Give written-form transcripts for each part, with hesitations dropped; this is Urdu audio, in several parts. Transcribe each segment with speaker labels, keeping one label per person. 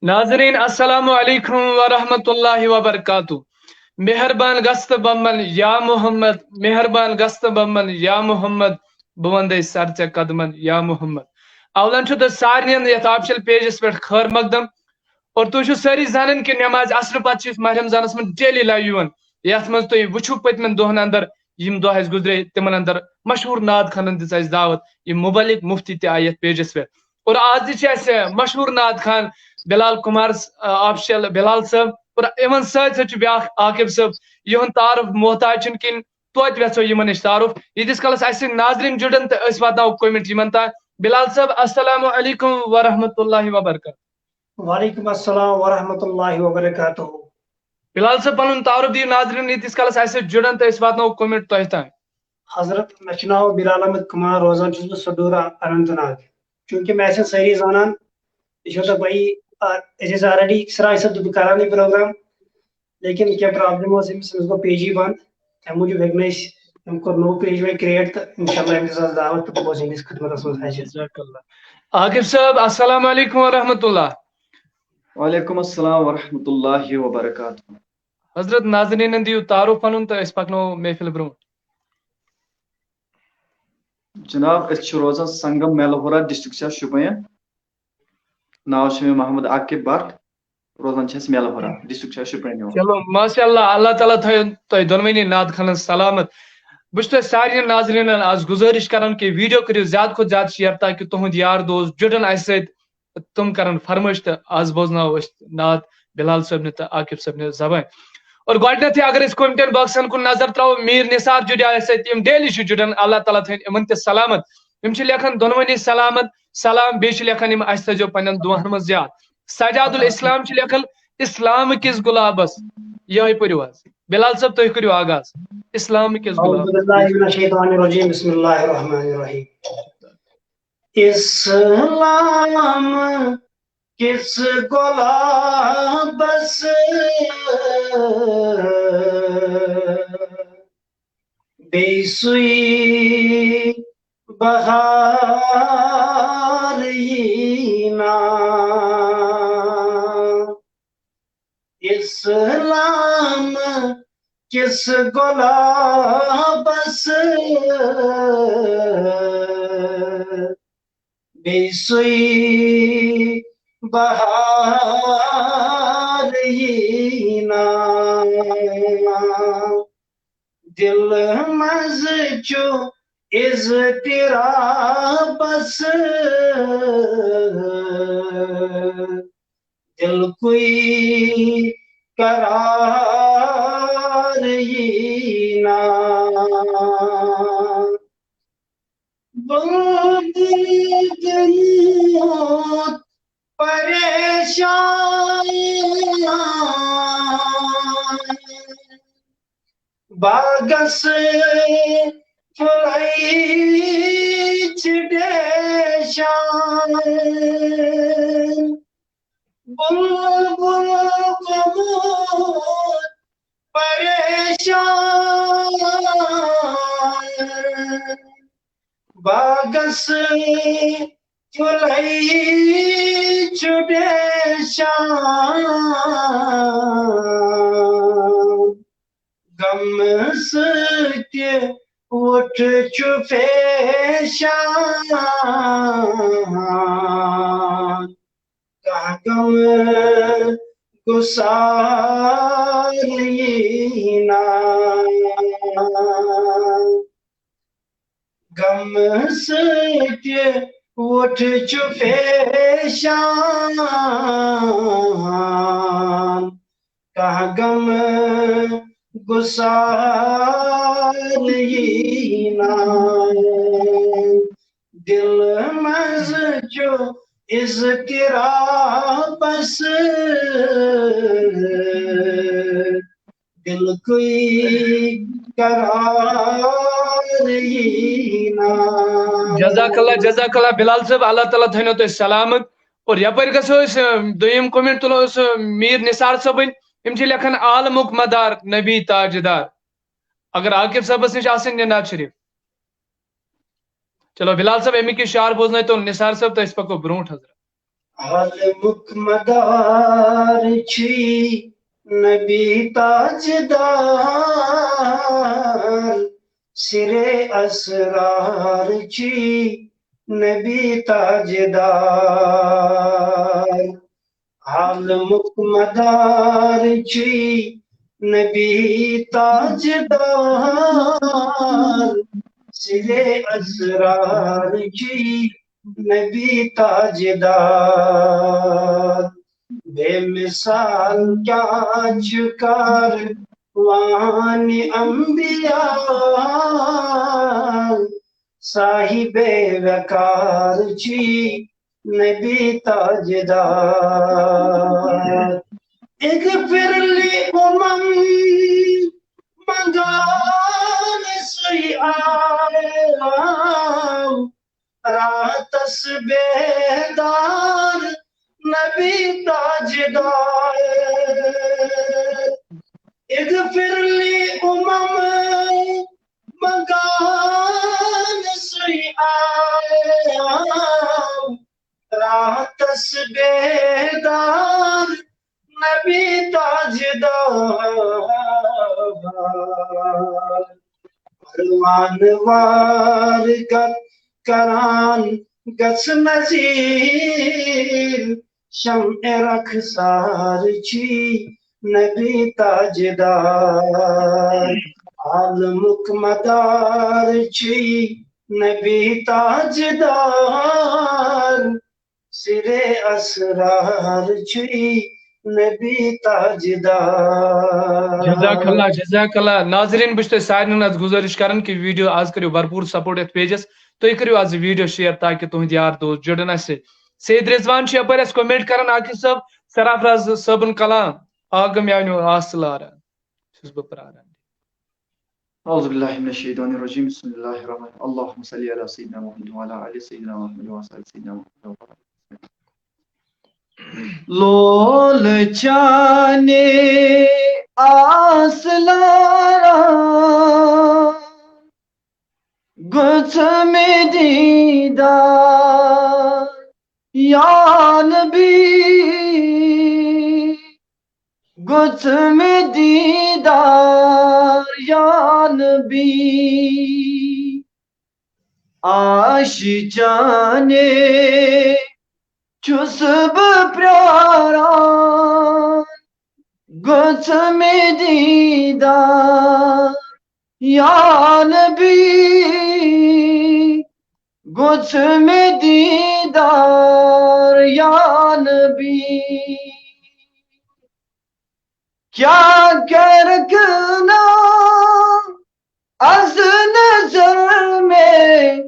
Speaker 1: ناظرین السلام علیکم ورحمۃ اللہ وبرکاتہ. مہربان گست بمن یا محمد، مہربان گست بمن یا محمد، بوندے سرچ قدمن یا محمد. اولن چھو سارن یت آفیشل پیجس پہ خیر مقدم اور تھی ساری زانن کہ نماز اثر پتہ ماہ رمضانس من ڈیلی لائیو یت من تھی وچھو پتمن دہن اندر یم دہ گزرے تمن اندر مشہور ناد خانن دس دعوت یم مبلک مفتی تہ آئی یت پیجس پہ. اور آج تہ مشہور ناد خان بلال کمار آفیشل بلال صاحب اور ان ست بیا عاقب صاحب یہ تعارف محتاج کن توتہ ویسو یہ نش تعارف یتس کالس اس ناظرین جڑن تو اس واتناو کومنٹ یمن تان. بلال صاحب السلام علیکم ورحمۃ اللہ وبرکاتہ.
Speaker 2: وعلیکم السلام ورحمۃ اللہ وبرکاتہ.
Speaker 1: بلال صاحب پن تعارف دی ناظرین یتس کالس اس جڑن تو اس واتناو کومنٹ تہ تان.
Speaker 2: حضرت مے ناو بلال احمد کمار، روزان چھس بہ سڈورہ اننت ناگ. چونکہ میں ساری زانان یہ تو بھائی اس آلریڈی سراج صاحب کران یہ پروگرام، لیکن کیا پرابلم امس گو پیجی بند تمہ موجود ہم کور نو پیج میں کریٹ تو انشاءاللہ امس دعوت تو بہت امس خدمت من حاضر.
Speaker 1: عاقب صاحب السلام علیکم ورحمۃ اللہ.
Speaker 3: وعلیکم السلام ورحمۃ اللہ وبرکاتہ.
Speaker 1: حضرت ناظرین دیو تعارف پن تو اس پکنو محفل برو.
Speaker 3: جناب اس روزان سنگم میلہورہ ڈسٹرکٹ شوپین. ناو چھ محمد عاقب بٹ، روزان چھس میلہورہ ڈسٹرکٹ شوپین.
Speaker 1: چلو ماشاء اللہ، اللہ تعالیٰ تھو دونونی ناد خان سلامت. بہت سارے ناظرین آج گزارش کران کہ ویڈیو کرو زیادہ کھت زیادہ شیئر تاکہ تہد یار دوست جڑن اس ست تم کرن فرمائش تو آز بوزناو ناد بلال صاحب نے تو عاقب صاحب نے زبان. اور گۄڈنیتھٕے اگر اس کومنٹن باکسن کن نظر ترو میر نثار جڑیا اس یم ڈیلی جڑان، اللہ تعالیٰ تھین امن تہ سلامت. یم لکھان دونونی سلامت سلام، بیٚیہِ لکھان یم اس تھو پنن دعاہن من یاد. سجاد الاسلام لکھان اسلام کس گلابس، یہ پریو حظ. بلال صاحب تھی کرو آغاز. اسلام کس
Speaker 2: اعوذ باللہ من الشیطان الرجیم، بسم اللہ الرحمن الرحیم. اسلام کس گلابس بے سوئی بہار نا، اسلام کس گلابس بے سوئی بہار نا، دل مز چو اضطرابس دل کوئی قرار نا، بلبل پریشان باغس فلائی چڈیشان، بلبل قمر پریشان باغس فلائی چڈیشان، غم سکے اٹھ چپیشان، غم گسارینا، غم سکے اٹھ چپیشان، غم گسارینا، دل مز جو اضطرابس دل کوئی قرار نا.
Speaker 1: جزاک اللہ بلال صاحب، اللہ تعالیٰ تھینو تو سلامت. اور یپر گھو دم کومنٹ تلو میر نثار صبن، یم لکھان عالمک مدار نبی تاجدار. اگر عاقب صاحبس نش آسن نعت شریف. چلو بلال صاحب امیک شعر بوزن تو نثار صاحب تو اس پکو برونٹ حضرت.
Speaker 2: عالمک مدار چھی نبی تاجدار سرے اسرار چھی نبی تاجدار عالمک مدار چھی نبی تاجدار سرے اسرار چھی نبی تاجدار بے مثال کیا چکار وانی انبیاء صاحب وقار چی نبی تاجدار اغفر لی منگان سیئام راتس بیدار نبی تاجدار اغفر لی مگان سیئام راتس بیدار نبی تاجدار پروان وار کران گس نظیر شمع رخسار چھی نبی تاجدار عالمک مدار چھی نبی تاجدار سرے اسرار چھی نبی تاجدار
Speaker 1: جزاک اللہ ناظرین بہت سارے آج گزارش کران کہ ویڈیو آج کرو بھرپور سپورٹ ات پیجس تھی کرو آج ویڈیو شیئر تاکہ تہند یار دوست جڑن اس سید رضوان یپر اس کومنٹ کران عاقب صاحب سرافراز صٲبن کلام آگم یعنی آس لاران چھس بہ پراران
Speaker 3: اعوذ باللہ من الشیطان الرجیم بسم اللہ الرحمن الرحیم اللہم صلی علی سیدنا محمد وعلی آل سیدنا محمد وعلی سیدنا محمد لول چانے آس لارا گچھ میں دیدار یا نبی گچھ میں دیدار یا نبی آشیچانے چھس بہ پراران گچھ میں دیدار یا نبی گچھ میں دیدار یا نبی کیا کر رکھنا از نظر میں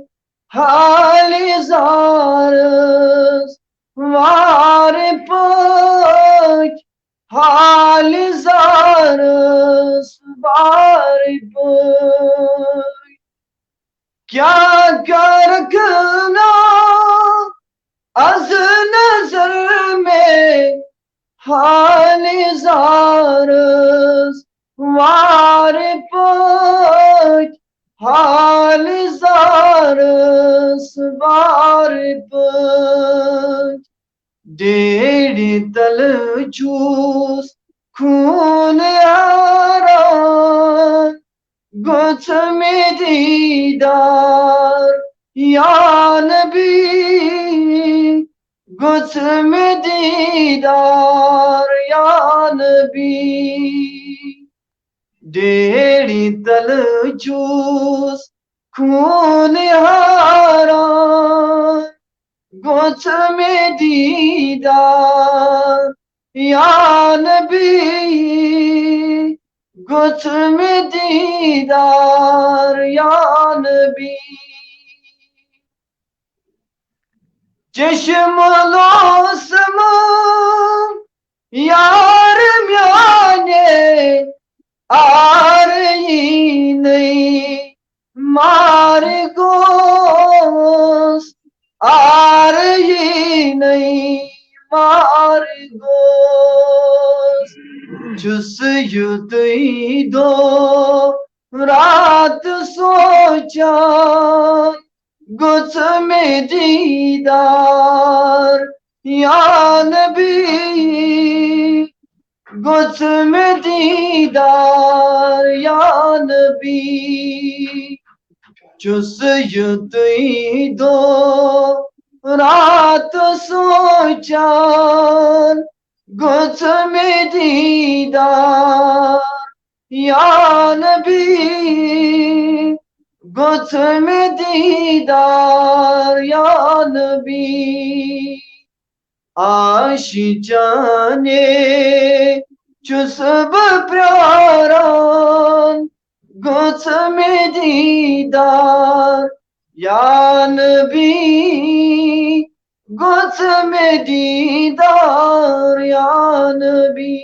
Speaker 3: حال زارس وار پاک حال زارس وار پاک کیا کر رکھنا از نظر میں حال زارس وار پاک حال زارس وار پاک ڈیڑی تل چوس خون یاران گچھ میں دیدار یا نبی گچھ میں دیدار یا نبی ڈیڑی تل چوس خون یاران گچھ میں دیدار یا نبی گچھ میں دیدار یا نبی چشم لوسم یار میانے آرہی نہیں مار گوست آرہی نہیں مار گوست جس یدئی دو رات سوچا گچھ میں دیدار یا نبی گوس میں دیدار یا نبی چس یدئی دو رات سوچان گوس میں دیدار یا نبی گوس میں دیدار یا نبی آشی جانے چسب پیاران گوس میں دیدار یا نبی گوس میں دیدار یا نبی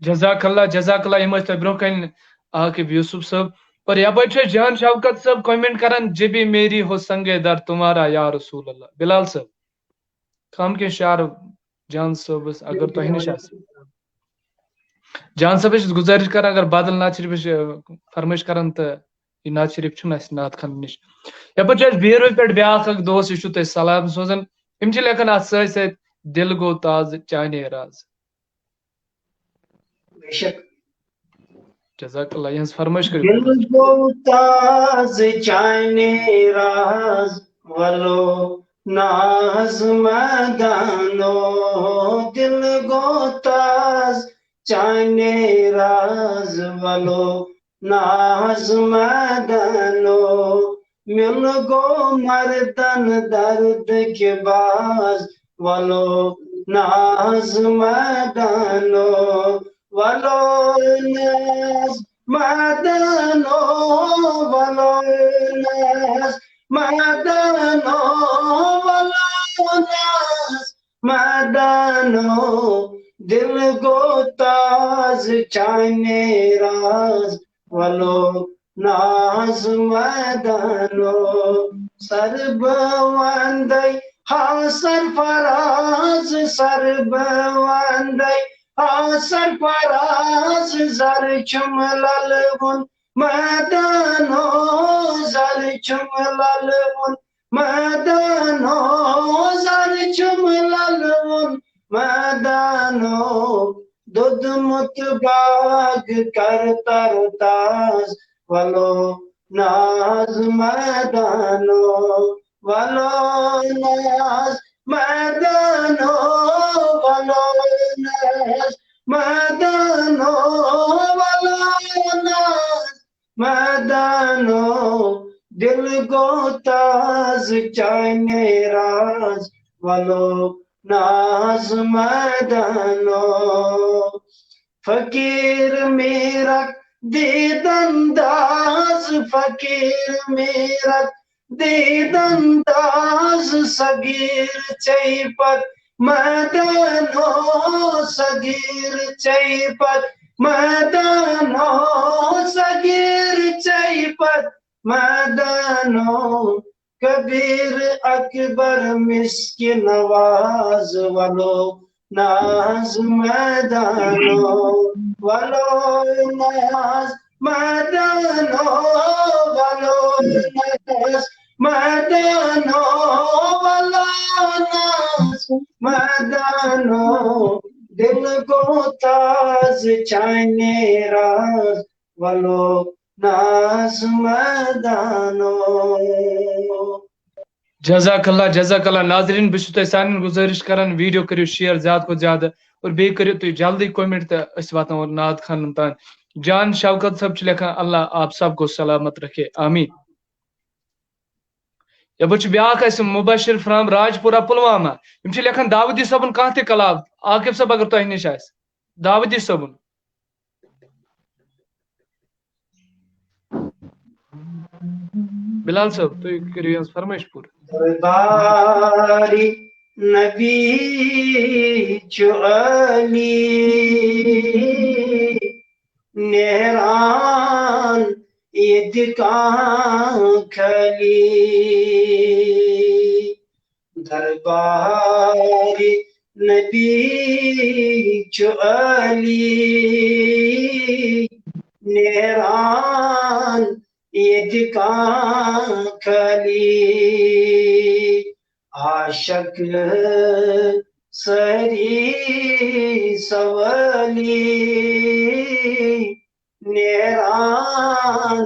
Speaker 1: جزاک اللہ یہ مجھ برو کن عاقب یوسف صاحب اور یہ بچے جان شوکت صاحب کمنٹ کرن جبی میری ہو سنگے در تمہارا یا رسول اللہ بلال صاحب کم کے شعر جان صاحب اگر تو نش جان صاحب گزارش کر اگر بادل نعت شریف فرمائش کرن تو یہ نعت شریف چھن اس نعت خان نش یہ بچے بیرو پہ بیاکھ اک دوست یہ تہ سلام سوزن ام چھ لیکھان ات ست دل گو تاز چانے راز
Speaker 2: بے شک
Speaker 1: جزاک اللہ یہ فرمائش کرو
Speaker 2: دل کو تاز چانے راز ولو ناز مدانو دل کو تاز چانے راز ولو ناز مدانو مل گو مردن درد کے باز ولو ناز مدانو ولو ناز مدانو ولو ناز مدانو ولو ناز مدانو دل گو تاز چانے راز ولو ناز مدانو سر بواندی ہاں سرفراز سر بواندی سرفراز زر چم للون مدانو زر چم للون مدانو زر چم للون مدانو دودھ متباغ کرتا تاز ولو ناز مدانو ولو ناز مدانو ولو ناز مدانو ولو ناز مدانو دل کو تاز چانے راز ولو ناز مدانو فقیر میرا دید انداز فقیر میرا دید انداز صغیر چئی پر مدانو صغیر چئی پر مدانو صغیر چئی پر مدانو کبیر اکبر مسکن نواز ولو ناز مدانو ولو ناز مدانو ولو ناز مدانو ولو ناز مدانو دل کو تاز چانے راز ولو ناز مدانو
Speaker 1: جزاک اللہ ناظرین بس سان گزارش کران ویڈیو کرو شیئر زیادہ کو زیادہ اور بی کرو تھی جلدی کومنٹ تو اس واتن نعت خان تان جان شوکت صاحب لکھان اللہ آپ سب کو سلامت رکھے آمین یہ بچ بیاکھ اس مبشر فرام راج پورہ پلوامہ یم لکھان داودی صبن کانٛہہ تہِ کلام عاقب صاحب اگر تۄہہِ نِش آسہِ داودی صبن بلال صاحب تُہۍ کٔرِو یہٕنٛز فرمٲیش پوٗرٕ
Speaker 2: درباری نبی چو علی نہران یدکان کھلی درباری نبی چو علی نہران یدکان کھلی عاشق سری سوالی نیران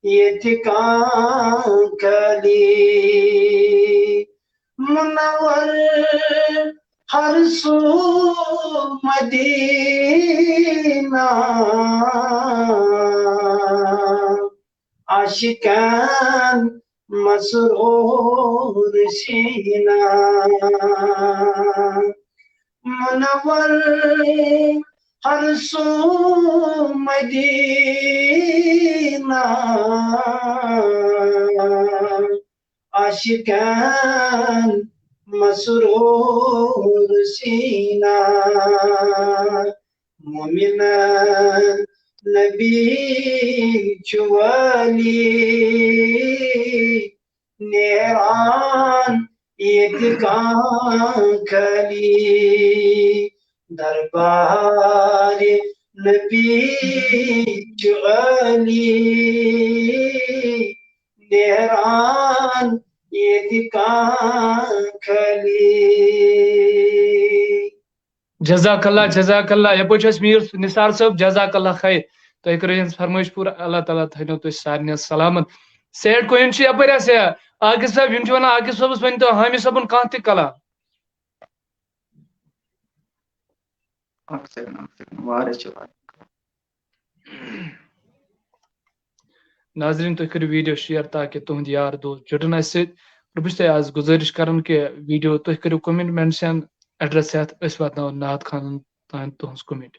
Speaker 2: یتکان کلی منور ہر سو مدینہ عاشقان مسرور سینہ منور ہر سو مدینہ عاشقان مسرور سینہ مومنان نبی چوالی نیران یتکان کلی دربار نبی چوالی نیران یتکان کلی.
Speaker 1: جزاک اللہ یپور میر نثار صاحب جزاک اللہ خیر تھی کرو فرمائش پور اللہ تعالیٰ تھو تھی سارے سلامت سیڈ کوئن یپر عاقب صاحب یم ونان عاقب صاحبس ون تو حامی صاحبن کھانا تہ کلام. ناظرین تھی کرو ویڈیو شیئر تاکہ تہد یار دوست جٹن اس ست اور بس تہ آز گزارش کران کہ ویڈیو تھی کرو کومنٹ مینشن ایڈریس ہتھ اس واتناو ناد خانن تان تہذ کومنٹ.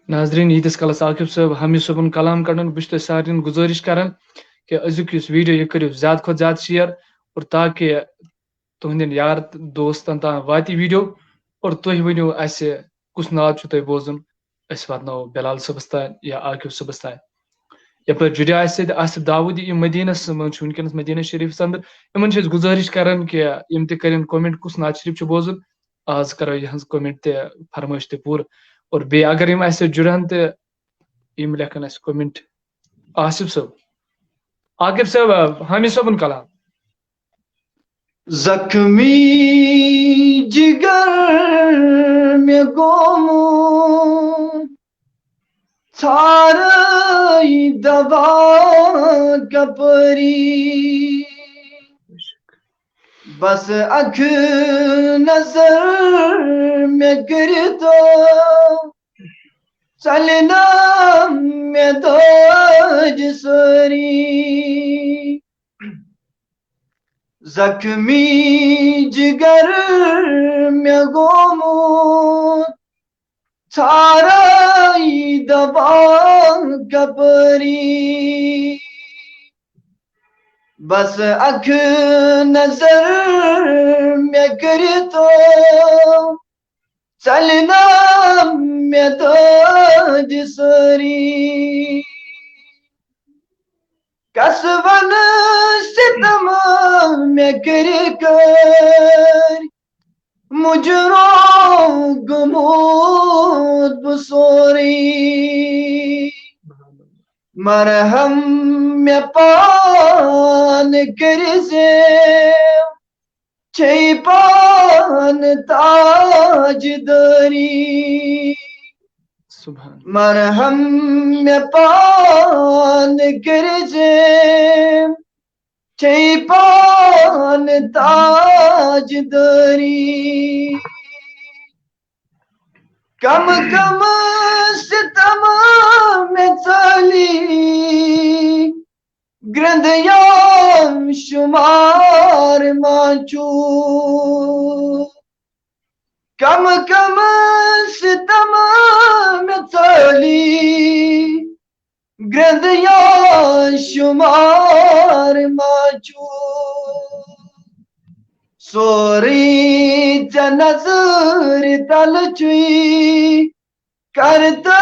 Speaker 1: ناظرین یتس کالس عاقب صاحب حامی صاحبن کلام کڑان بس تہ سارے گزارش کران کہ ازیک اس ویڈیو یہ کرو زیادہ کھت زیادہ شیئر اور تاکہ تہندین یار دوستن تان وات ویڈیو اور تھی ونو اس کس ناد تہ بوزن اس واتناو بلال صبس تان یا عاقب صبس تان یپر جڑیا اس دعوت یہ مدینس من ونکس مدینہ شریف اندر ان گزارش کران کہ یم تہ کرن کومنٹ کس ناد شریف بوزن آز کرو یہ کومنٹ تہ فرمائش تہ پور اور بی اگر یم اس جڑان تہ یم لکھن اس کومنٹ. آصف صاحب عاقب صاحب حامی صاحبن کلام.
Speaker 3: زخمی جگر میں گومو سارے دوا کپری بس اکھ نظر میں گرتا چلنا میں داج سری زخمی جگر میں گومو سارا دبا کپری بس اکھ نظر میں کری تو چلنا میں تاج سری کسبن ستم میں کری کر مجرو گمود بسوری مرہم میں پان کرزے چھئی پان تاج داری مرہم میں پان کرزے چھئی پان تاج داری کم کم ستم میں چلی گرندیاں شمار مانچو کم کم ستم میں چلی گرندیاں شمار مانچو سوری نظر تل چوئی کرتا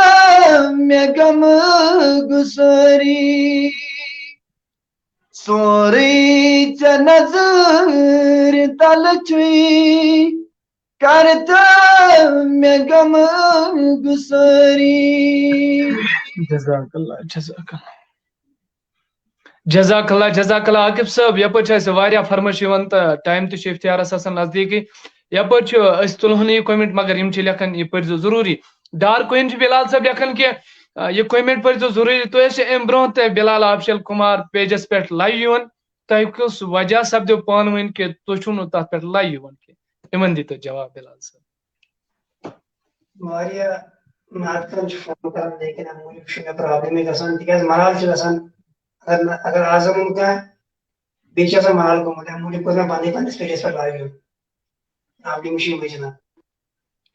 Speaker 3: میں غم گسری سوری نظر تل چوئی کرتا میں غم گساری
Speaker 1: جزاک اللہ جزاک اللہ جزاک اللہ جزاک اللہ عاقب صاحب یپر واریاہ فرمائش یوان تو ٹائم تہ افتیارس آسان نزدیکی یپر تلہن یہ کومنٹ مگر یم لکھان یہ پرزو ضروری ڈار کوئن بلال صاحب لکھان کہ یہ کومنٹ پرزو ضروری تھی ام برہ تہ بلال آفشل کمار پیجس پہ لائیو یوان تہ کس وجہ سپدو پان ون کہ تھی چھو تر پہ لائیو یوان کی ان دیتو جواب بلال صاحب
Speaker 2: واریاہ ناتکن فون کران لیکن ام موجود پرابلم گژھان تکیاز ملال گژھان اگر اعظم کا بیچ ملال گومت ام موجود کور بندے پنس پیجس پہ لائیو پرابلم جناب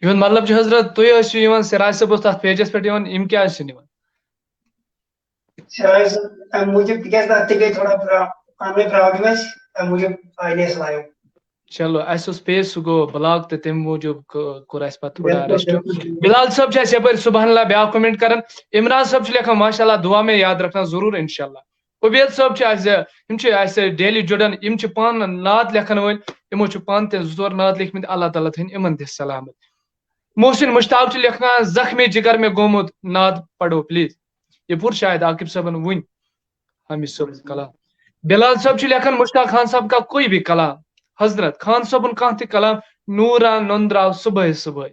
Speaker 1: یہ مطلب حضرت تھی سراج صاحب تر پیجس پہ یم کیا
Speaker 2: سراج صاحب ام موجود تکیاز ات گئی تھوڑا پرابلم ام موجود آئی لائیو
Speaker 1: چلو اس پیج سہ گو بلاک تو تم موجود کور اس پہ تھوڑا ریسٹ بلال صاحب یپر سبحان اللہ بیا کمنٹ کران عمران صاحب لکھان ماشاء اللہ دعا میں یاد رکھنا ضرور انشاءاللہ عبید صاحب ڈیلی جڑان پان نعت لکھن ول یمو پان تہ زور نعت لکھمت اللہ تعالیٰ تھین امن دس سلامت محسن مشتاق لکھان زخمی جگر میں گومت نعت پڑھو پلیز یہ پور شاید عاقب صاحبن ون حمید صاحب کلام بلال صاحب لکھان مشتاق خان صاحب کا کوئی بھی کلام حضرت خان صاحبن کھانا تہ کلام نورا نندراو صبح صبح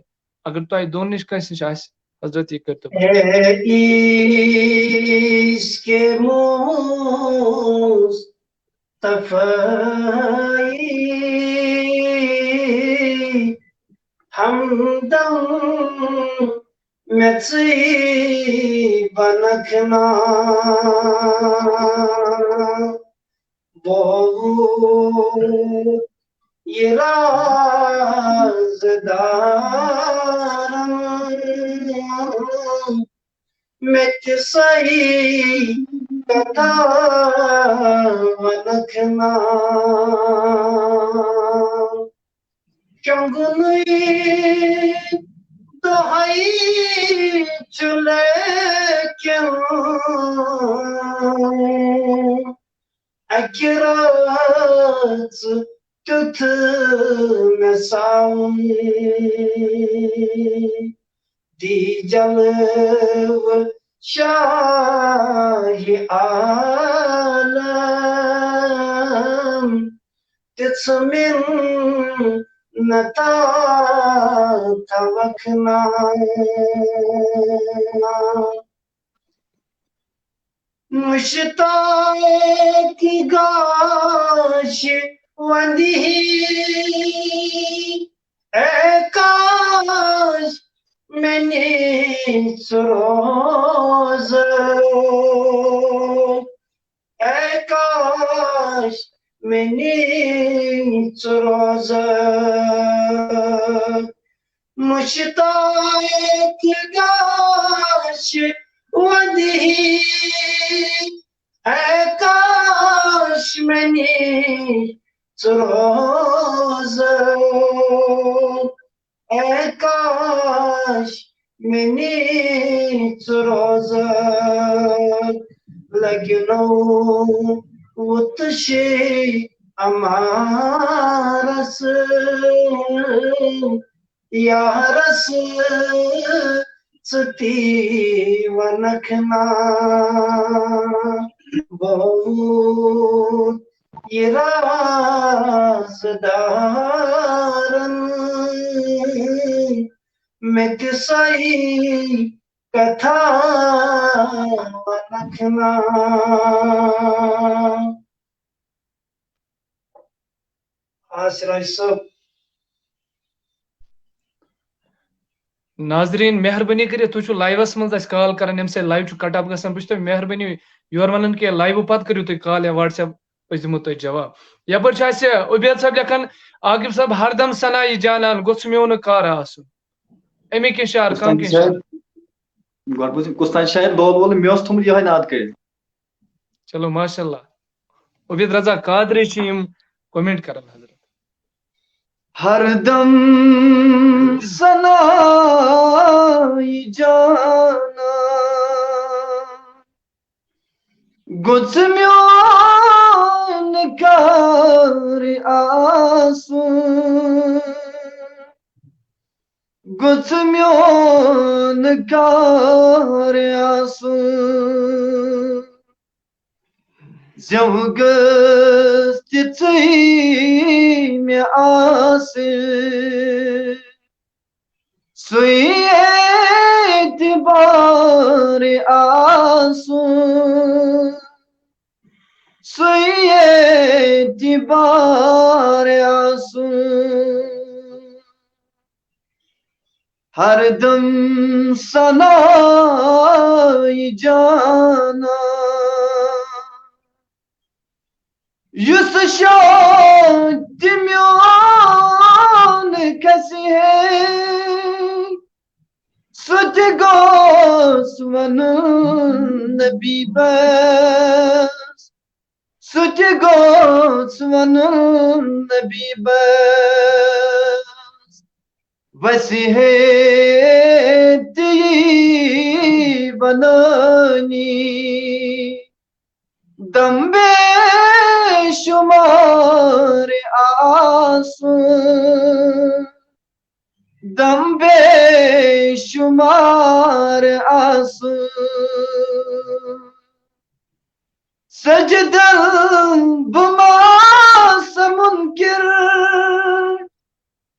Speaker 1: اگر تہ دون نش کنس نش حضرت یہ کرتے
Speaker 2: ہمدم میں بنکھنا بہو یہ رازدارم میں صحیح کتھا ونکھنا چنگنی دہائی چلے کیوں اکرات تتھ میں ساؤں دی جلو شاہ عالم تِژھ نتا توکھنا مشتاق گاش وندی اے کاش میں نیچ روز اے کاش میں نیچ روز مشتاق گاش ودی اے کاش میں نیچ روز اے کاش میں نیچ روز لگنو وتشی امارس یارس ستی ونکھنا بہت یہ رازدارن میں صحیح کتھا ونکھنا سراج صاحب
Speaker 1: ناظرین مہربانی کر تھی لائیوس مز کال کران یم سے لائیو کٹ آف گھان بہت مہربانی یور ون کہ لائیو پتہ کرو تھی کال یا واٹس ایپ اس دمو تھی جواب یپر عبید صاحب لکھان عاقب صاحب ہر دم سنائی جانان گوس میون کار آسن امی کی شعر کم کی شعر
Speaker 3: کستان شاید لول وول مے تھومت یہ ناد کر
Speaker 1: چلو ماشاء اللہ عبید رضا قادری کومنٹ کران حضرت
Speaker 3: ہر دم سنائی جانا گوس میون کار آسن گوٚژھ میون کار آسُن زٮ۪و گٔژھ تِژٕے مےٚ آسٕنۍ سُے اعتبار آسُن سُے اعتبار آسُن ہر دم سناے جانا یُس شاید میون کھسہِ ہے سُہ تہِ گوٚژھ وَنُن نبی بس سُہ تہِ گوٚژھ وَنُن نبی بس ویسے ہے تیری بنانی دم بے شمار آسن دم بے شمار آسن سجدن بماس منکر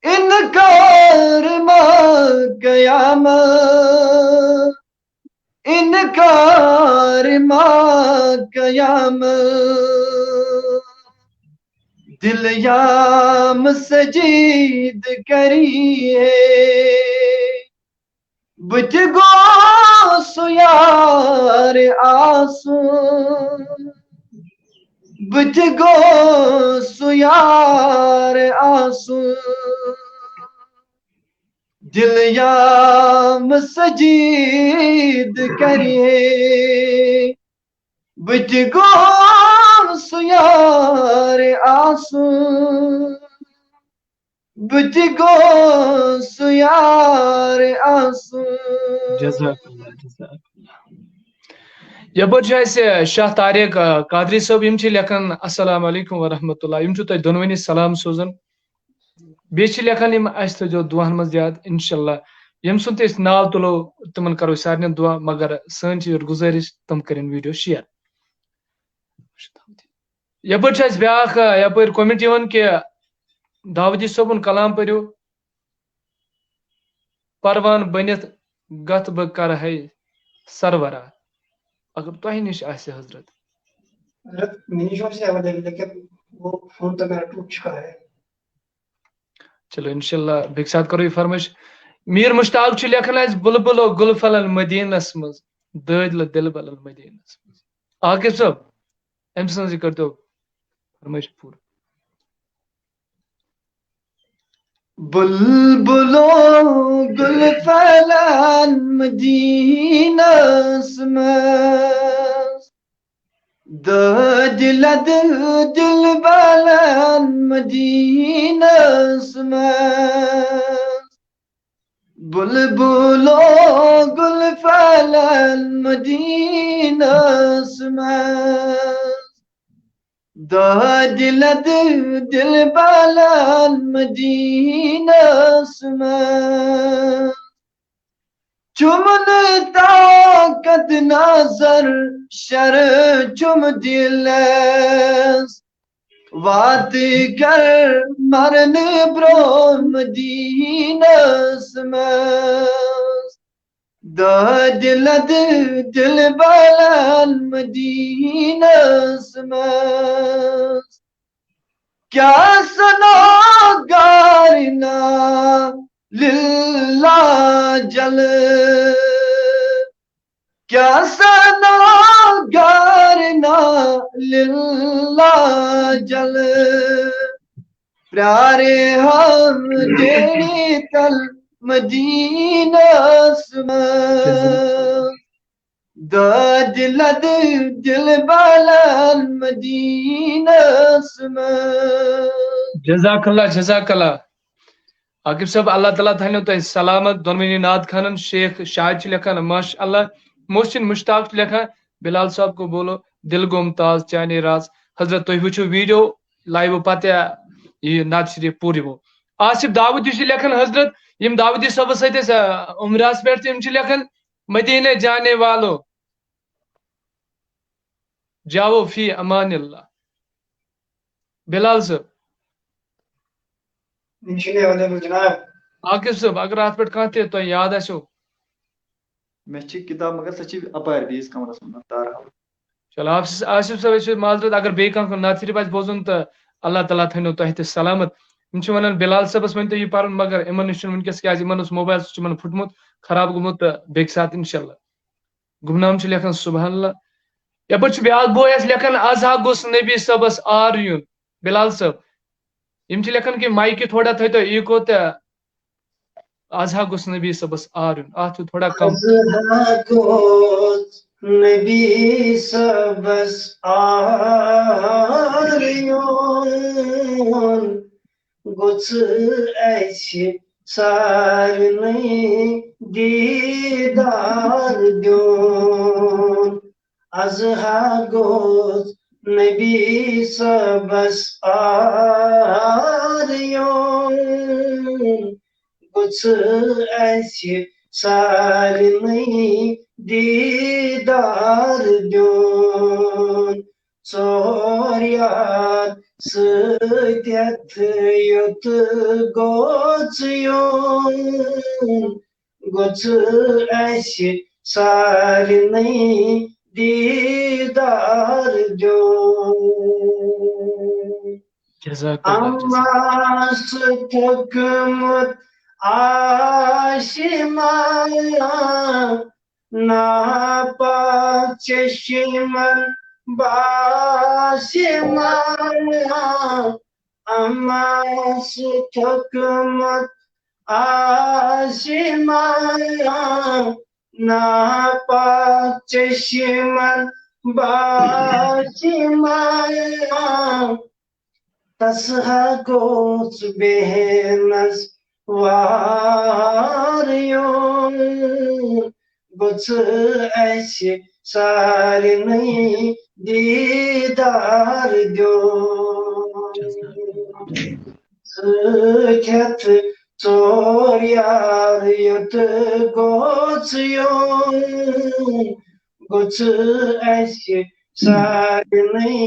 Speaker 3: انکار ما قیامت انکار ما قیامت دل یام سجید کری ہے بہٕ تہِ گوٚژھ یار آسُن بہٕ تہِ گوٚژھ یار آسُن دل یام سجید کری ہے بہٕ تہِ گوٚژھ یار آسُن بہٕ تہِ گوٚژھ یار آسُن
Speaker 1: جزاک اللہ جزاک اللہ یپٲرۍ چھُ اَسہِ شاہ طارق قادری صٲب یِم چھِ لیکھان السلام علیکم ورحمۃ اللہ یِم چھُ تۄہہِ دۄنوٕنی سلام سوزان بیٚیہِ چھِ لیکھان یِم اَسہِ تھٲیزیو دُعاہن منٛز یاد اِنشاء اللہ ییٚمہِ سُنٛد تہِ أسۍ ناو تُلو تِمن کرو أسۍ سارنٕے دُعا مگر سٲنۍ چھِ یورٕ گُزٲرِش تِم کٔرِنۍ ویٖڈیو شِیر یپٲرۍ چھُ اَسہِ بیٛاکھ یپٲرۍ کومنٹ یِوان کہِ داؤدی صٲبُن کلام پٔرِو پروان بٔنِتھ گژھ بہٕ کرٕ ہے سرورا اگر تۄہہِ نِش آسہِ حضرت
Speaker 2: حضرت میری شاپ سے اویلیبل لیکن وہ فون تو میرا ٹوٹ چکا ہے
Speaker 1: چلو انشاءاللہ بیٚکہِ ساتہٕ کرو یہِ فرمٲیش میٖر مشتاق چھُ لیکھان اَسہِ بُلبُلو گُل پھلن مدیٖنس منٛز دٲدلہٕ دِل بلن مدیٖنس منٛز عاقب صٲب أمۍ سٕنٛز یہِ کٔرۍتو فرمٲیش پوٗرٕ
Speaker 3: بلبلو گل پھلن مدینس منٛز دٲدلہٕ دِل بلن مدینس منٛز بلبلو گل پھلن مدینس منٛز دٲدلہٕ دِل بلن مدینس منٛز چھُم نہٕ طاقت نظر شرٕ چھُم دِلس واتہٕ کر مرنہٕ برٛونٛہہ مدیٖنس منٛز دٲدلہٕ دِل بلن مدیٖنس منٛز کیٛاہ سنا گارنا للہ جلہٕ کیٛاہ سنا گارنا للہ جلہٕ پیارے ہم ڈیری تل مدینس منٛز دٲدلہٕ دِل بلن مدینس منٛز
Speaker 1: جزاک اللہ عاقب صٲب اللہ تعالیٰ تھاینو تۄہہِ سلامت دۄنوٕنی ناد خانن شیخ شاہد چھِ لیکھان ماشاء اللہ محسن مشتاق چھِ لیکھان بلال صاحب کو بولو دل گو ممتاز چانے راز حضرت تُہۍ وٕچھِو ویٖڈیو لایو پتہٕ یہِ نعت شریف پوٗرٕ یِمو آصف داؤدی چھِ لیکھان حضرت یم داودی صبح ست عمراس پہ لکھن مدینہ جانے والو جاؤ فی امان اللہ. بلال صاحب
Speaker 2: جناب
Speaker 1: عاقب صاحب اگر ات پہ کھانا تہ تہ یاد آسو.
Speaker 3: مےٚ چھِ کِتاب مگر سۄ چھِ اپارِ بیٚیِس کمرس منٛز تارا.
Speaker 1: چلو آصف صاحب معذرت اگر بیٚیہِ کانٛہہ نعت شریف آسہِ بوزُن تہٕ اللہ تعالیٰ تھٲینو تۄہہِ تہِ سلامت. یم چھِ ونان بلال صٲبس ؤنۍتو یہِ پرُن مگر یِمن نِش چھُنہٕ وٕنکیٚس کیازِ یِمن اوس موبایل سُہ چھُ یِمن پھُٹمُت خراب گوٚمُت تہٕ بیٚکہِ ساتہٕ انشاء اللہ. گمنام چھُ لیکھان سبحان اللہ. یپٲرۍ چھُ بیٛاکھ بوے اَسہِ لیکھان آز ہا گوٚژھ نبی صٲبس آر یُن. بلال صٲب یم چھِ لیکھان کہِ مایکہِ تھوڑا تھٲیتو ایٖکو تہٕ آز ہا گوٚژھ نبی صٲبس آر یُن. اتھ چھُ تھوڑا کم.
Speaker 2: نبی صبس آریون گوٚژھ اَسہِ سارنٕے دیٖدار دیُن. اَزہا گوٚژھ نبی صبس آریون گوٚژھ اَسہِ سارنٕے دیٖدار دیُن. ژور یار سۭتٮ۪تھ یوٚت گوٚژھ یُن گوٚژھ اَسہِ سارنٕے دیٖدار دیُن. اَماس تھوٚکمُت آسمان ناپاک چشمن باسمان. اَماس تھوٚکمُت آسمان ناپاک چشمن باسمان. تس ہا گوٚژھ بیہنس وار یُن گوٚژھ اَسہِ سارنٕے دیٖدار دیُن. سۭتۍ ہٮ۪تھ ژور یار یوٚت گوٚژھ یُن گوٚژھ اَسہِ سارنٕے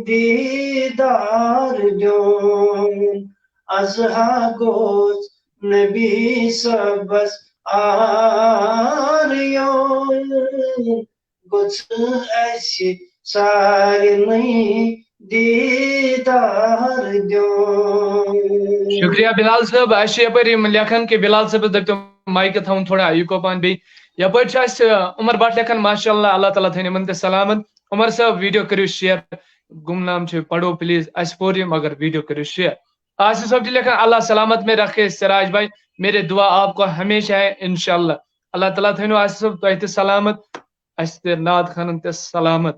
Speaker 2: دیٖدار دیُن. اَزہا گوٚژھ نبی صبس آر یُن گوٚژھ اَسہِ سارنٕے دیٖدار دیُن.
Speaker 1: شکریہ بلال صاحب. اَسہِ چھِ یپٲرۍ یِم لیکھان کہِ بلال صٲبس دٔپتو مایکہِ تھاوُن تھوڑا ایٖکو پہن بیٚیہِ. یپٲرۍ چھُ اَسہِ عمر بٹ لیکھان ماشاء اللہ اللہ تعالیٰ تھٲینو یِمن تہِ سلامت. عمر صاحب ویڈیو کٔرِو شیر. گمنام چھُ پڑھو پلیز. اَسہِ پوٚر یہِ مگر ویڈیو کٔرِو شیر. آصف صاحب جی لیکھان اللہ سلامت میں رکھے سراج بھائی میرے دعا آپ کو ہمیشہ ہے انشاءاللہ. اللہ تعالیٰ تھٲینو آصف صاحب تۄہہِ تہِ سلامت اَسہِ تہِ ناد خانن تہِ سلامت.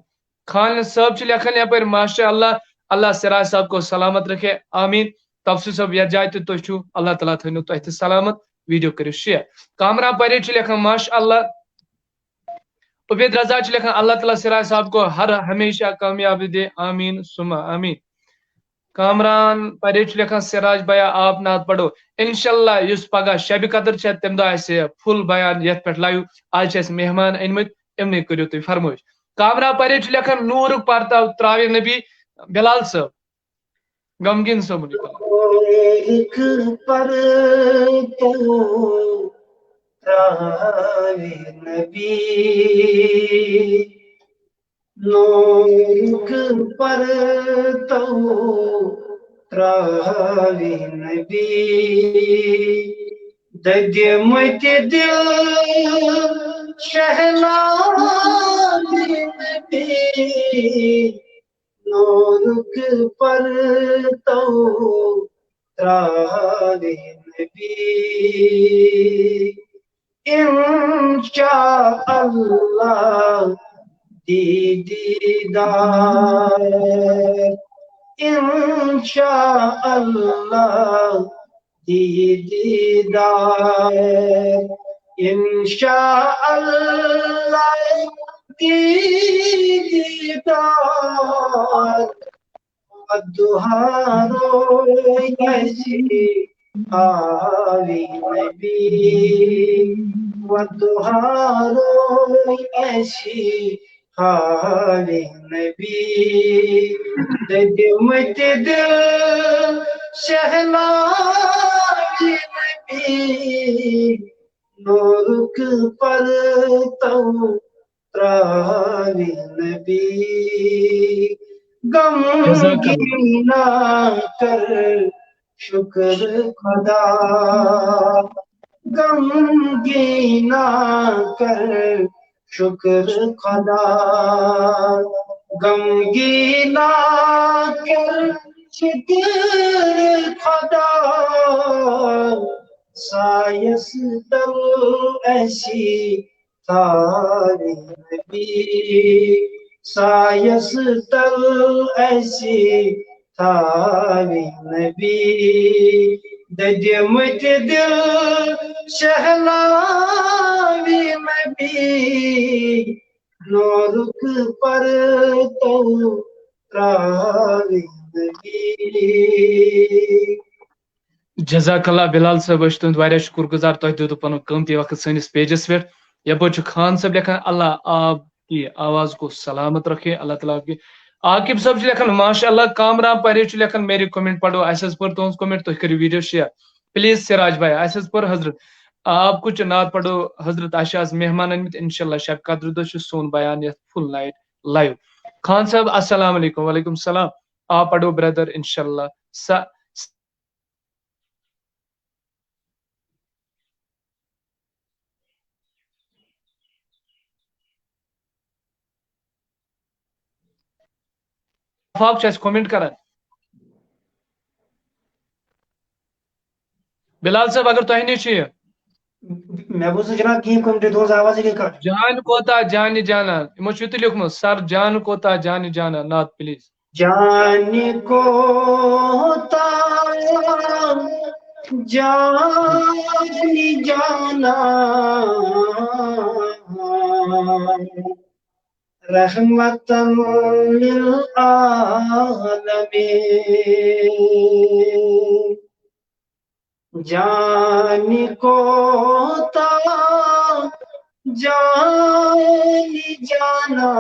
Speaker 1: خان صاحب چھِ لیکھان یپٲرۍ ماشاء اللہ اللہ سراج صاحب کو سلامت رکھے آمین. تفسیر صاحب یتھ جایہِ تہِ تُہۍ چھِو اللہ تعالیٰ تھٲینو تۄہہِ تہِ سلامت. ویڈیو کٔرِو شیر. کامران پریٹ چھِ لیکھان ماشاء اللہ. عبید رضا چھِ لیکھان اللہ تعالیٰ سراج صاحب کو ہر ہمیشہ کامیابی دے آمین ثم آمین. کامران پریٹ چھِ لیکھان سراج بھیا آپ نعت پڑھو. انشاءاللہ یُس پگہہ شبِ قدر چھِ تمہِ دۄہ آسہِ فُل بیان یتھ پٮ۪ٹھ لایِو. آز چھِ اَسہِ مہمان أنۍمٕتۍ یِمنٕے کٔرِو تُہۍ فرمٲیش. کامران پریٹ چھِ لیکھان نوٗرُک پرتاو تراوِ نبی. بلال صٲب غمگیٖن صٲبُن یہِ کلام.
Speaker 2: نورک پرتو تراوی نبی ددمت دل شہنائی نبی. نورک پرتو تراوی نبی انشاء اللہ دیدار انشاء اللہ دیدار انشاء اللہ دیدار. الدہا رویسی حاوی نبی ودہارو ایسی حاوی نبی ددمت دل شہناوی نبی نورک پر تو تراوی نبی
Speaker 1: جزاک اللہ
Speaker 2: غمگینا کر شکر خدا غمگینا کر شکر خدا غمگینا کر شکر خدا سایس دل ایسی تاری نبی سایس دل ایسی تاری نبی ددمت دل شہناوی نبی نورک پر تو تراوی نبی
Speaker 1: جزاک اللہ بلال صاحب أسۍ چھِ تُہُنٛد واریاہ شُکر گُزار تۄہہِ دیُتوٕ پنُن قۭمتی وقت سٲنِس پیجس پٮ۪ٹھ یپٲرۍ چھُ خان صٲب لیکھان اللہ آپ کی آواز کو سلامت رکھے اللہ تعالیٰ آپ کی عاقب صاحب چھُ لیکھان ماشاء اللہ کامران پرے چھُ لیکھان میری کومنٹ پڑھو اَسہِ حظ پٔر تُہنٛز کومنٹ تُہۍ کٔرِو ویڈیو شیئر پلیز سراج بھائی اَسہِ حظ پٔر حضرت آپ کچھ نعت پڑھو حضرت اَسہِ چھِ آز مہمان أنمٕتۍ انشاءاللہ شب قدر دۄہ چھُ سون بیان یتھ فل نایٹ لایو خان صاحب السلام علیکم وعلیکم السلام آپ پڑھو بردر انشاءاللہ آپ چھِ اَسہِ کومنٹ کران بلال صاحب اگر تۄہہِ نِش چھُ یہِ
Speaker 2: میں بوز جناب کہیں کومنٹ دوز آواز کے کٹ
Speaker 1: جان کوتا جانی جانا یِمو چھُ یِتُے لیوکھمُت سر جان کوتا جانی جانا نعت پلیز
Speaker 2: جان کو جانی جانا رحمتاً للعالمین جان کو جانی جانا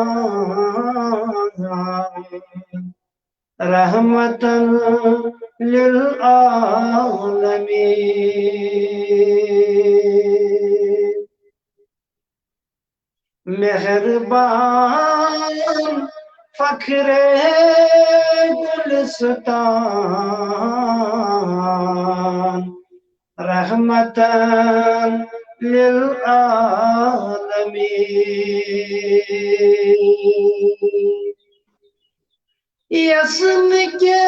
Speaker 2: رحمتاً للعالمین مہربان فخر گلستان رحمتاً للعالمین یسن کے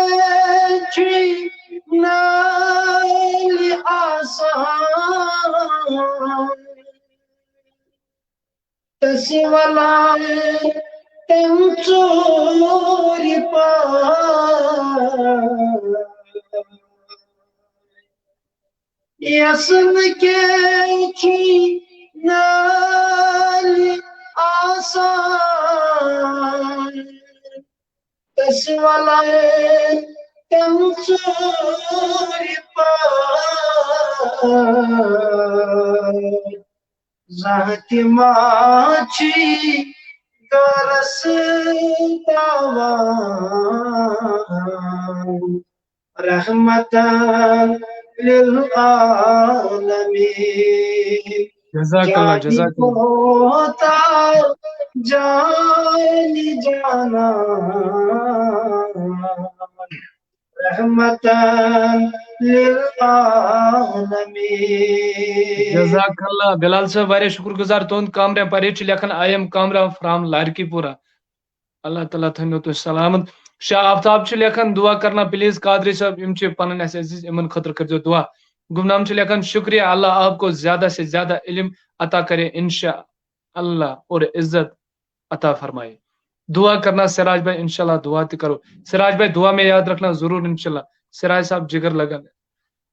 Speaker 2: چھوئی نالی آسان تسی والا تم چوری پا یسن کے چھوئی نالی آسان تسی والا تم چوری پا زہتی ماچی گرس تاوان رحمتاً للعالمین
Speaker 1: جزاک اللہ
Speaker 2: جانی
Speaker 1: جزاک اللہ
Speaker 2: ہوتا جانی جانا رحمتاً للعالمین
Speaker 1: جزاک اللہ بلال صاحب واریاہ شکر گزار تُہُنٛد کامران پرے چھُ لیکھان آئی ایم کامران فرام لارکی پورہ اللہ تعالیٰ تھٲینو تُہۍ سلامت شاہ آفتاب چھُ لیکھان دعا کرنا پلیز قادری صاحب یِم چھِ پنٕنۍ اَسہِ عزیز یِمن خٲطرٕ کٔرۍزیو دعا گمنام چھُ لیکھان شکریہ اللہ آپ کو زیادہ سے زیادہ علم عطا کرے انشاء اللہ اور عزت عطا فرمائے دعا کرنا سراج بھائی انشاءاللہ دعا تہِ کرو سراج بھائی دعا میں یاد رکھنا ضرور انشاءاللہ سراج صاحب جگر لگن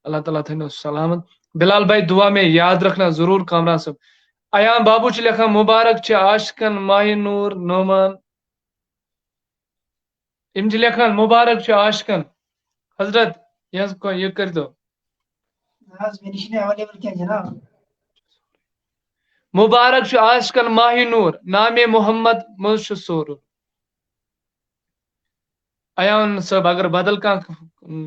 Speaker 1: اللہ تعالیٰ تھٲینو سلامت بلال بھائی دعا میں یاد رکھنا ضرور کامران صاحب ایان بابو چھُ لیکھان مبارک چھِ عاشقن ماہِ نور نومان یِم چھِ لیکھان مبارک چھُ عاشقن حضرت یہ کٔرۍتو
Speaker 2: اویلیبل کیا جناب
Speaker 1: مبارک شو عاشقن ماہی نور نام محمد مز سور ایان صاحب اگر بدل کان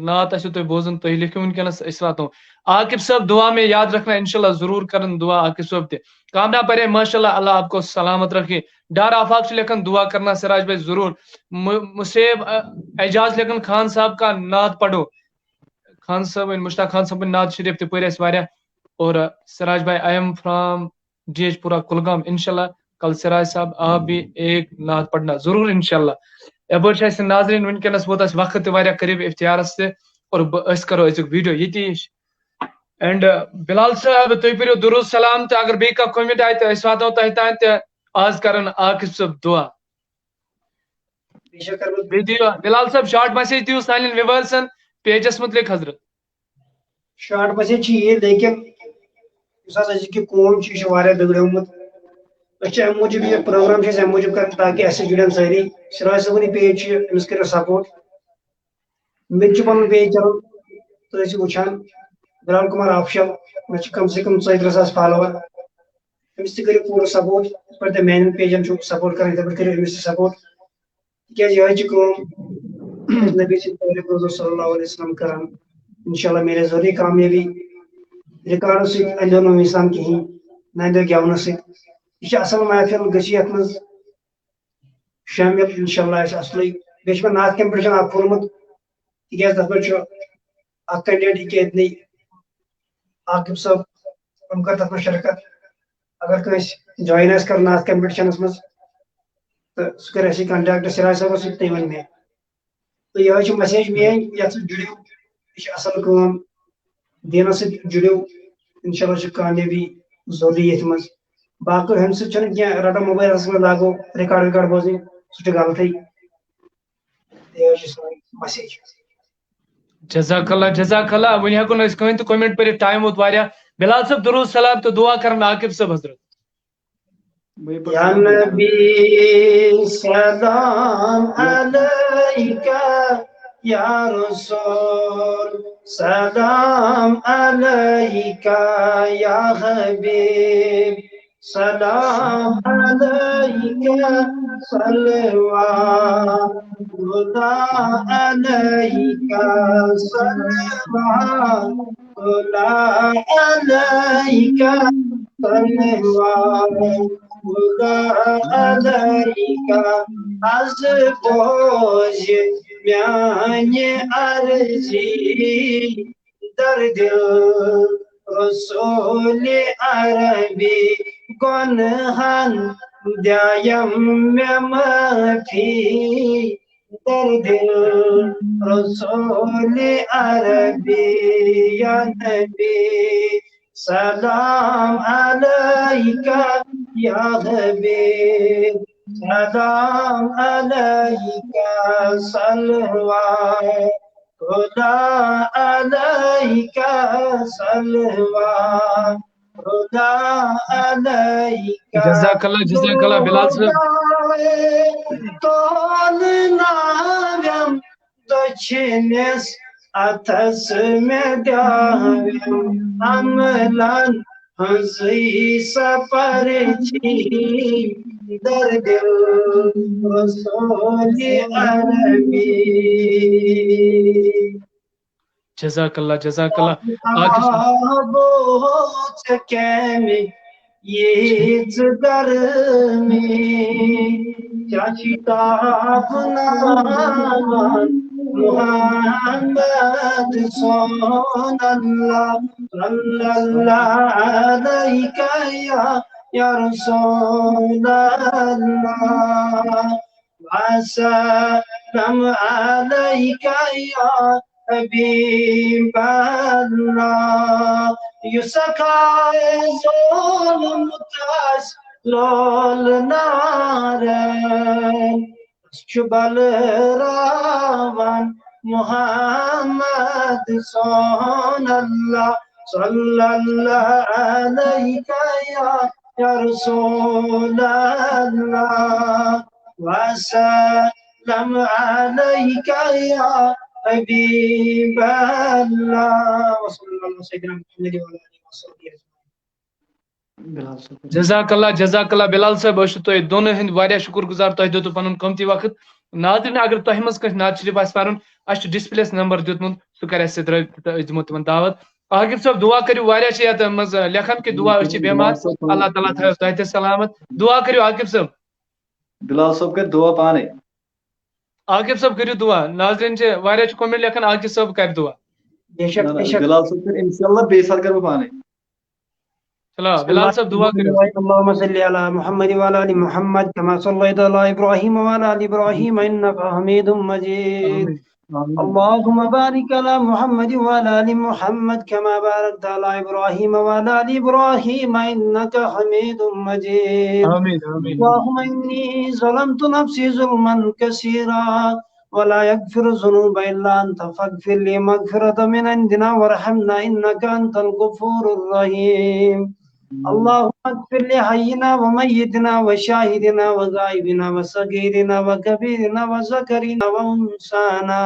Speaker 1: نات آسو تہ بوزن تھی لکھو ونکس اس واتو عاقب صاحب دعا میں یاد رکھنا انشاءاللہ ضرور کرن دعا عاقب صاحب تہ کامنا پڑے ماشاءاللہ اللہ آپ کو سلامت رکھے ڈار آفاق سے لکھن دعا کرنا سراج بھائی ضرور مصیب اعجاز لکھن خان صاحب کا نعت پڑھو خان صاحب مشتاق خان صاحب نعت شریف تہ پڑھ اس واریا اور سراج بھائی I am from D H Pora Kulgam انشاءاللہ کل سراج صاحب آپ بھی ایک نعت پڑھنا ضرور انشاءاللہ ابر ناظرین ونکس ووت اس وقت تہ قریب افتیارس سے اور اس کرو اس ویڈیو یہ اینڈ بلال صاحب تھی پھر درود سلام تو اگر بیٚیہِ کانٛہہ کومنٹ آئے تو اس واتو تہ تام تہ آز کرن عاقب صاحب دعا بلال صاحب شارٹ میسیج دیو سانین ویورسن پیجس متعلق حضرت
Speaker 2: شارٹ میسیج یہ لیکن اس ازک قوم بگڑمت ام موجود یہ پروگرام ام موجود کر تاکہ اس جڑن ساری سراج صبنی پیج امس کرو سپورٹ مجھے پن پیج چلان تھی وچان بلال کمار آفشل مجھے کم سے کم 2-3 فالوور امس تہ کرو پورا سپورٹ پہ مین پیجن سپورٹ کریں تب کرو امس سپورٹ تاز یہ کام نبی صلی اللہ علیہ وسلم کران انشاءاللہ میرے ضروری کامیابی ریکارڈ سندو نو اسلام کہین نندو گیون یہ اصل محفل گی ات من شامل انشاءاللہ اصل بیس میں نعت کمپٹیشن اخ کورمت تاز تر پہ اخ کینڈیڈیٹ یہ اتنی عاقب صاحب تم کر تر شرکت اگر کنس جوائن کر نعت کمپٹیشنس مز تو سہ کر اسی کنٹیکٹ سراج صاحب سی تھی ون مے تو یہ میسیج مین یت جڑو یہ اصل کام دینس ست جڑو انشاءاللہ کامیابی ضروری یہ مز باقی ہم سن کی رٹا موبائل من لاگو ریکارڈ بوزن سہ غلط میسیج
Speaker 1: جزاک اللہ ون ہیکو نا کہیں تو کومنٹ پڑھ ٹائم ووت واریاہ بلال صاحب درود سلام تو دعا کرن عاقب صاحب حضرت
Speaker 2: یا نبی سلام علیکہ یا رسول سلام علیکہ یا حبیب سلام علیکہ صلوات اللہ علیکہ صلوات اللہ علیکہ صلوات اللہ علیکہ از بوجھ میانہ عرضی در دل رسول عربی گنہن دایم معافی در دل رسول عربی یا نبی سلام علیکہ یا حبیب سلام علیکہ صلوات خدا علیکہ صلوات خدا علیکہ
Speaker 1: جزاک اللہ بلال صاحب
Speaker 2: تول ناویم دچھنس اتس میں داویم عملن ہنسی سفر چھی در دل رسول عربی
Speaker 1: جزاک اللہ
Speaker 2: بہت کیمی یہ در میں چاچی تاب نامان محمد صلی اللہ صلی اللہ علیہ یا رسول اللہ وسلم علیکہ یا حبیب اللہ یسکائے ظلم تاس لول نارن شبل راون محمد صلی اللہ علیہ یا رسول اللہ وسلم علیکہ یا حبیب اللہ وصلی اللہ سيدنا محمد وعلى آله وصحبه أجمعين.
Speaker 3: بلال صاحب
Speaker 1: جزاک اللہ بلال صاحب ٲسِو تُہۍ دۄنوٕے ہٕنٛدۍ واریاہ شُکُر گُزار تۄہہِ دیُتوٕ پنُن قۭمتی وقت ناظریٖن اگر تۄہہِ منٛز کٲنٛسہِ نعت شریٖف آسہِ پرُن اَسہِ چھُ ڈِسپلیس نمبر دیُتمُت سُہ کرِ اَسہِ سۭتۍ رٲبطہٕ تہٕ أسۍ دِمو تِمن دعوت عاقب صٲب دعا کٔرِو واریاہ چھِ یتھ منٛز لیکھان کہِ دعا أسۍ چھِ بٮ۪مار اللہ تعالیٰ تھٲیو تۄہہِ تہِ سلامت دعا کٔرِو عاقب صٲب
Speaker 3: بلال صاحب کر دعا پانے
Speaker 1: عاقب صٲب کٔرِو دعا ناظریٖن چھِ واریاہ چھِ کوٚمنٹ لیکھان عاقب صٲب کرِ دعا
Speaker 2: بے شک
Speaker 3: بلال صاحب کر انشاءاللہ بیٚیہِ ساتہٕ کر بہٕ پانے
Speaker 1: چلو بلال صاحب دعا کٔرِو
Speaker 2: اللهم صل على محمد وعلى ال محمد كما صليت على ابراهيم وعلى ال ابراهيم انك حميد مجيد. اللهم بارك على محمد وعلى ال محمد كما باركت على ابراهيم وعلى ال ابراهيم انك حميد مجيد.
Speaker 1: آمين آمين
Speaker 2: اللهم اني ظلمت نفسي ظلما كثيرا ولا يغفر الذنوب الا انت فاغفر لي مغفرة من عندنا وارحمنا انك انت الغفور الرحيم. اللهم اغفر لحينا وميتنا وشاهدنا وغائبنا وصغيرنا وكبيرنا وذكرنا وانثانا.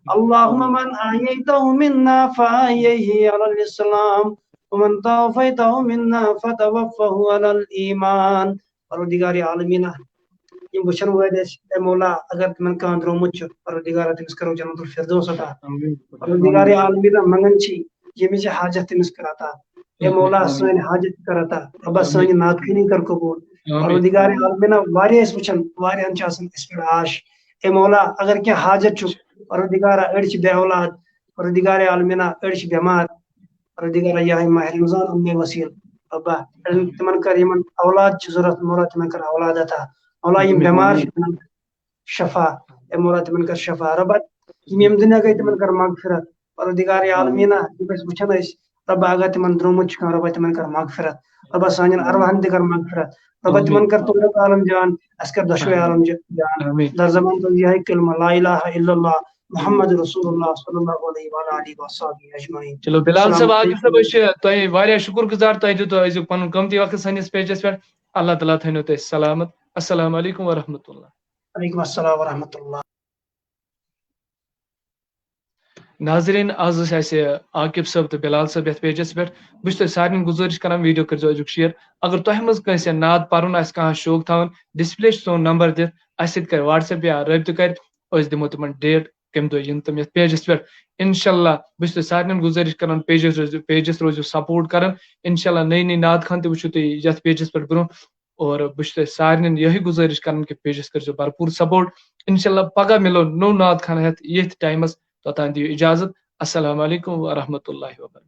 Speaker 2: اللهم من احييته منا فاحيه على الاسلام ومن توفيته منا فتوفه على الايمان. پروردگار عالمین یم وچن وٲلۍ ٲسۍ اے مولا اگر تمن کانٛہہ درٛومُت چھُ پروردگار تٔمِس کرو جنت الفردوس عطا. پروردگار عالمین منگان چھی ییٚمِس یہِ حاجت تٔمِس کر عطا. اے مولا سٲنۍ حاجت کر عطا رۄبا سٲنۍ نعت خٲنی کر قبوٗل. پروردگار عالمین واریاہ ٲسۍ وٕچھان واریاہن چھِ آسان اَسہِ پٮ۪ٹھ آش اے مولا اگر کینٛہہ حاجت چھُ پروردگارا أڑۍ چھِ بے اولاد پروردگار عالمین أڑۍ چھِ بٮ۪مار پروردگارا یہے ماہ رمضان امے وسیل رۄبا تمن کر یمن اولاد چھِ ضروٗرت مولا تمن کر اولاد عطا. مولا یم بٮ۪مار چھِ تمن شفا اے مولا تمن کر شفا رۄبا یم ییٚمہِ دُنیا گٔے تمن کر مغفرت. پروردگار عالمین یم أسۍ وٕچھان ٲسۍ رۄبا اگر تمن درٛومُت چھُ کانٛہہ رۄبا تمن کر مغفرت. رۄبا سانٮ۪ن ارواحن تہِ کر مغفرت. رۄبا تمن کر تورت عالم جان اسہِ کر دۄشوے عالم جان در زمان تو یہے کلمہ لا الہ الا اللہ محمد رسول اللہ صلی اللہ علیہ وآلہ وصحبہ اجمعین.
Speaker 1: چلو بلال صاحب عاقب صاحب أسۍ چھِ تۄہہِ واریاہ شُکُر گُزار تۄہہِ دیُتوٕ أزیُک پنُن قۭمتی وقت سٲنِس پیجس پٮ۪ٹھ اللہ تعالیٰ تھٲینو تۄہہِ سلامت السلام علیکم ورحمۃ اللہ.
Speaker 2: وعلیکم السلام ورحمۃ اللہ.
Speaker 1: ناظریٖن آز ٲسۍ اَسہِ عاقب صٲب تہٕ بلال صٲب یتھ پیجس پٮ۪ٹھ بہٕ چھُس تۄہہِ سارنٕے گُزٲرِش کران ویٖڈیو کٔرۍزیو أزیُک شیر اگر تۄہہِ منٛز کٲنٛسہِ نعت پرُن آسہِ کانٛہہ شوق تھاوُن ڈِسپلے چھُ سون نمبر دِتھ اَسہِ سۭتۍ کرِ وٹسایپ یا رٲبطہٕ کرِ أسۍ دِمو تِمن ڈیٹ کمہِ دۄہ یِن تِم یتھ پیجس پٮ۪ٹھ انشاءاللہ بہٕ چھُس تۄہہِ سارنٕے گُزٲرِش کران پیجس روزِو سپورٹ کران انشاءاللہ نٔے نٔے نعت خان تہِ وٕچھِو تُہۍ یتھ پیجس پٮ۪ٹھ برونٛہہ اور بہٕ چھُس تۄہہِ سارنٕے یہے گُزٲرِش کران کہِ پیجس کٔرۍزیو بھرپوٗر سپورٹ انشاءاللہ پگہہ مِلو نوٚو نعت خان ہٮ۪تھ ییٚتھۍ ٹایمس توٚتام دِیِو اِجازت السلام علیکم ورحمۃ اللہ وبرکاتہ.